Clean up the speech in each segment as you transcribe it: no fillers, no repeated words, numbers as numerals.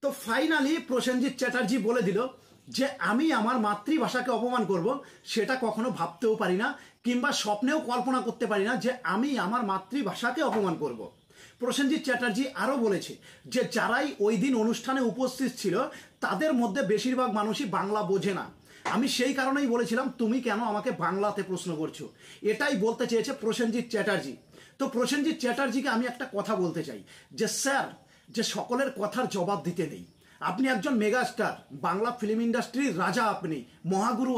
তো ফাইনালি প্রসেনজিৎ চ্যাটার্জি বলে দিল যে আমি আমার মাতৃভাষাকে অপমান করব, সেটা কখনো ভাবতেও পারি না কিংবা স্বপ্নেও কল্পনা করতে পারি না যে আমি আমার মাতৃভাষাকে অপমান করব। প্রসেনজিৎ চ্যাটার্জি আরও বলেছে যে যারাই ওই দিন অনুষ্ঠানে উপস্থিত ছিল তাদের মধ্যে বেশিরভাগ মানুষই বাংলা বোঝে না। আমি সেই কারণেই বলেছিলাম তুমি কেন আমাকে বাংলাতে প্রশ্ন করছো, এটাই বলতে চেয়েছে প্রসেনজিৎ চ্যাটার্জি। তো প্রসেনজিৎ চ্যাটার্জিকে আমি একটা কথা বলতে চাই যে স্যার, যে সকলের কথার জবাব দিতে নেই। আপনি একজন মেগাস্টার, বাংলা ফিল্ম ইন্ডাস্ট্রির রাজা, আপনি মহাগুরু,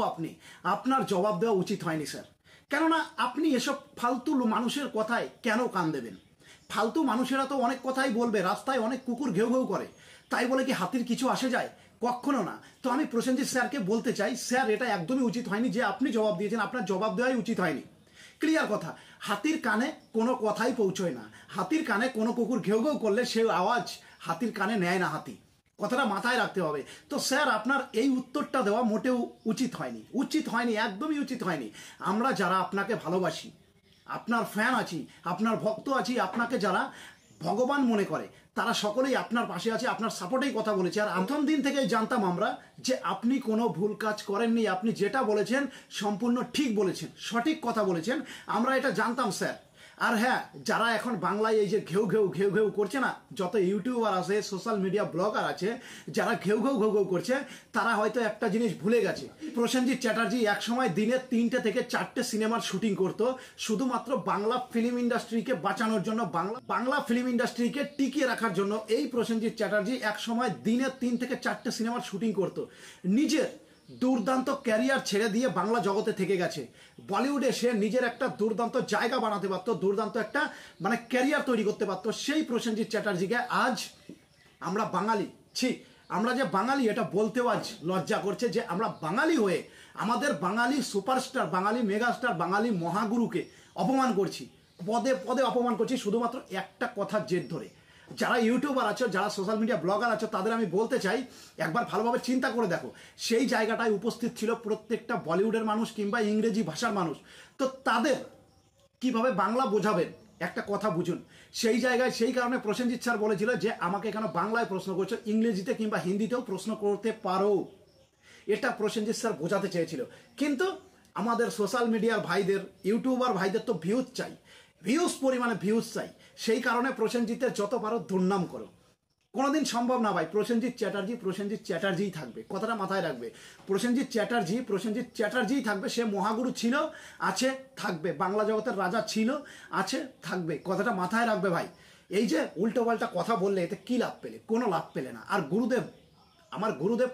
আপনার জবাব দেওয়া উচিত হয়নি স্যার। কেননা আপনি এসব ফালতু মানুষের কথায় কেন কান দেবেন? ফালতু মানুষেরা তো অনেক কথাই বলবে, রাস্তায় অনেক কুকুর ঘেউ ঘেউ করে, তাই বলে কি হাতির কিছু আসে যায়? কখনো না। তো আমি প্রসেনজিৎ স্যারকে বলতে চাই, স্যার এটা একদমই উচিত হয়নি যে আপনি জবাব দিয়েছেন, আপনার জবাব দেওয়াই উচিত হয়নি। ক্লিয়ার কথা, হাতির কানে কোনো কথাই পৌঁছয় না। হাতির কানে কোনো কুকুর ঘেউ ঘেউ করলে সে আওয়াজ হাতির কানে নেয় না হাতি, কথাটা মাথায় রাখতে হবে। তো স্যার আপনার এই উত্তরটা দেওয়া মোটেও উচিত হয়নি, একদমই উচিত হয়নি। আমরা যারা আপনাকে ভালোবাসি, আপনার ফ্যান আছি, আপনার ভক্ত আছি, আপনাকে যারা ভগবান মনে করে, তারা সকলেই আপনার পাশে আছে, আপনার সাপোর্টেই কথা বলেছে। আর প্রথম দিন থেকেই জানতাম আমরা যে আপনি কোনো ভুল কাজ করেননি, আপনি যেটা বলেছেন সম্পূর্ণ ঠিক বলেছেন, সঠিক কথা বলেছেন, আমরা এটা জানতাম স্যার। আর হ্যাঁ, যারা এখন বাংলায় এই যে ঘেউ ঘেউ করছে না, যত ইউটিউবার আছে, সোশ্যাল মিডিয়া ব্লগার আছে, যারা ঘেউ ঘেউ করছে, তারা হয়তো একটা জিনিস ভুলে গেছে। প্রসেনজিৎ চ্যাটার্জি একসময় দিনে 3টে থেকে 4টে সিনেমার শুটিং করতো শুধুমাত্র বাংলা ফিল্ম ইন্ডাস্ট্রিকে বাঁচানোর জন্য, বাংলা ফিল্ম ইন্ডাস্ট্রিকে টিকিয়ে রাখার জন্য। এই প্রসেনজিৎ চ্যাটার্জি একসময় দিনে 3 থেকে 4টে সিনেমার শুটিং করতো, নিজের দুর্দান্ত ক্যারিয়ার ছেড়ে দিয়ে বাংলা জগতে থেকে গেছে। বলিউডে সে নিজের একটা দুর্দান্ত জায়গা বানাতে পারতো, দুর্দান্ত একটা ক্যারিয়ার তৈরি করতে পারতো। সেই প্রসেনজিৎ চ্যাটার্জিকে আজ আমরা বাঙালি, আমরা যে বাঙালি এটা বলতেও আজ লজ্জা করছে যে আমরা বাঙালি হয়ে আমাদের বাঙালি সুপারস্টার, বাঙালি মেগাস্টার, বাঙালি মহাগুরুকে অপমান করছি, পদে পদে অপমান করছি শুধুমাত্র একটা কথার জের ধরে। যারা ইউটিউবার আছো, যারা সোশ্যাল মিডিয়া ব্লগার আছো, তাদের আমি বলতে চাই একবার ভালোভাবে চিন্তা করে দেখো, সেই জায়গাটায় উপস্থিত ছিল প্রত্যেকটা বলিউডের মানুষ কিংবা ইংরেজি ভাষার মানুষ। তো তাদের কিভাবে বাংলা বোঝাবেন, একটা কথা বুঝুন। সেই জায়গায় সেই কারণে প্রসেনজিৎ স্যার বলেছিল যে আমাকে কেন বাংলায় প্রশ্ন করছো, ইংরেজিতে কিংবা হিন্দিতেও প্রশ্ন করতে পারো, এটা প্রসেনজিৎ স্যার বোঝাতে চেয়েছিল। কিন্তু আমাদের সোশ্যাল মিডিয়ার ভাইদের, ইউটিউবার ভাইদের তো ভিউজ চাই, পরিমাণে ভিউজ চাই। সেই কারণে প্রসেনজিতের যত পারো দুর্নাম করো, কোনোদিন সম্ভব না ভাই। প্রসেনজিৎ চ্যাটার্জিই থাকবে, কথাটা মাথায় রাখবে। প্রসেনজিৎ চ্যাটার্জিই থাকবে। সে মহাগুরু ছিল, আছে, থাকবে। বাংলা জগতের রাজা ছিল, আছে, থাকবে, কথাটা মাথায় রাখবে ভাই। এই যে উল্টো পাল্টা কথা বললে এতে কি লাভ পেলে? কোনো লাভ পেলে না। আর গুরুদেব, আমার গুরুদেব